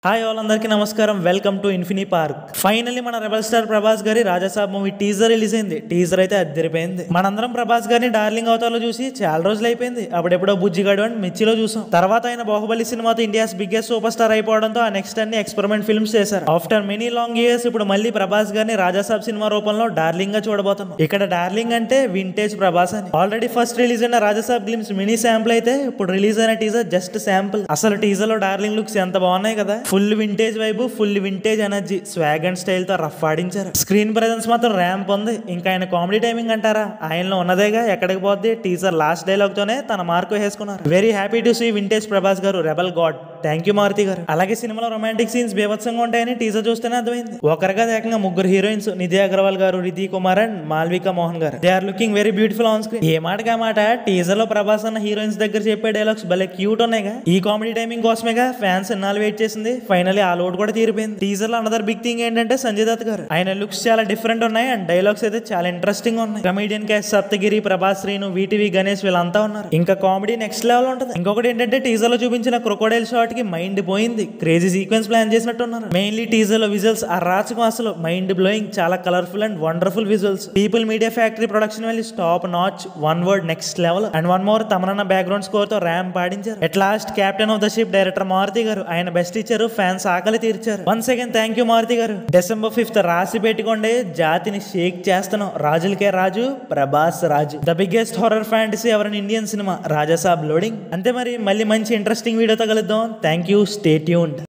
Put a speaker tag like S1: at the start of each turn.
S1: Hi వాళ్ళందరికీ నమస్కారం. Welcome to Infini Park. Finally మన రెబల్ స్టార్ ప్రభాస్ గారి రాజాసాబ్ మూవీ టీజర్ రిలీజ్ అయింది. టీజర్ అయితే అద్దరిపోయింది. మనందరం ప్రభాస్ గారిని డార్లింగ్ అవతారంలో చూసి చాలా రోజులు అయిపోయింది. అప్పుడెప్పుడో బుజ్జిగాడు అని మిర్చిలో చూసాం. తర్వాత ఆయన బాహుబలి సినిమాతో ఇండియాస్ బిగ్గెస్ట్ సూపర్ స్టార్ అయిపోవడంతో ఆ నెక్స్ట్ అన్ని ఎక్స్పెరిమెంట్ ఫిల్మ్స్ చేశారు. ఆఫ్టర్ మెనీ లాంగ్ ఇయర్స్ ఇప్పుడు మళ్ళీ ప్రభాస్ గారిని రాజాసాబ్ సినిమా రూపంలో డార్లింగ్ గా చూడబోతున్నాం. ఇక్కడ డార్లింగ్ అంటే వింటేజ్ ప్రభాస్ అని. ఆల్రెడీ ఫస్ట్ రిలీజ్ అయిన రాజాసాబ్ గ్లిమ్స్ మినీ శాంపుల్ అయితే ఇప్పుడు రిలీజ్ అయిన టీజర్ జస్ట్ శాంపుల్. అసలు టీజర్ లో డార్లింగ్ లుక్స్ ఎంత బాగున్నాయి కదా. Full vintage vibe, full vintage energy, swag and style తో రఫ్ ఆడించారు. స్క్రీన్ ప్రెజెన్స్ మాత్రం ర్యాంప్ ఉంది. ఇంకా ఆయన కామెడీ టైమింగ్ అంటారా, ఆయనలో ఉన్నదేగా ఎక్కడికి పోద్ది. టీజర్ లాస్ట్ డైలాగ్ తోనే తన మార్కు వేసుకున్నారు. Very happy to see vintage Prabhas గారు, rebel god. Thank you Maruthi గారు. అలాగే సినిమాలో రొమాంటిక్ సీన్స్ బీభత్సంగా ఉంటాయని టీజర్ చూస్తేనే అర్థమైంది. ఒకరిగా ఏకంగా ముగ్గురు హీరోయిన్స్, నిధి అగర్వాల్ గారు, రిధి కుమార్ అండ్ మాల్వికా మోహన్ గారు. They are looking very beautiful on screen. ఏ మాటగా మాట టీజర్ లో ప్రభాస్ అన్న హీరోయిన్స్ దగ్గర చెప్పే డైలాగ్స్ భలే క్యూట్ ఉన్నాయిగా. ఈ కామెడీ టైమింగ్ కోసమేగా ఫ్యాన్స్ ఎన్నాళ్ళు వెయిట్ చేసింది. ఫైనల్లీ ఆ లోడ్ కూడా తీరిపోయింది. టీజర్ లో అనదర్ బిగ్ థింగ్ ఏంటంటే సంజయ్ దత్ గారు. ఆయన లుక్స్ చాలా డిఫరెంట్ ఉన్నాయి అండ్ డైలాగ్స్ అయితే చాలా ఇంట్రెస్టింగ్ ఉన్నాయి. Comedian caste Saptagiri, Prabhas, Srinu, VTV Ganesh వీళ్ళంతా ఉన్నారు. ఇంకా కామెడీ నెక్స్ట్ లెవెల్ ఉంటుంది. ఇంకొకటి ఏంటంటే టీజర్ లో చూపించిన క్రొకోడైల్ షాట్ కి మైండ్ పోయింది. క్రేజీ సీక్వెన్స్ ప్లాన్ చేసినట్టున్నారు. మెయిన్లీ టీజర్ లో విజువల్స్ అరాచకం, అసలు మైండ్ బ్లోయింగ్, చాలా colourful and wonderful visuals. People Media Factory production value top notch, one word next level. And one more, తమనన్న బ్యాక్గ్రౌండ్ స్కోర్ తో ramp పాడించారు. At last captain of the ship director Maruthi గారు ఆయన best ఇచ్చారు. Fans ఆకలి తీర్చారు. Once again thank you Maruthi గారు. December 5th రాసి పెట్టుకోండి, జాతిని షేక్ చేస్తున్నాం. రాజులకే రాజు, Prabhas Raju. The biggest horror fantasy ever in Indian cinema, Raja Saab loading. అంతే మరి, మళ్ళీ మంచి ఇంట్రెస్టింగ్ వీడియోతో కలుద్దాం. Thank you, stay tuned.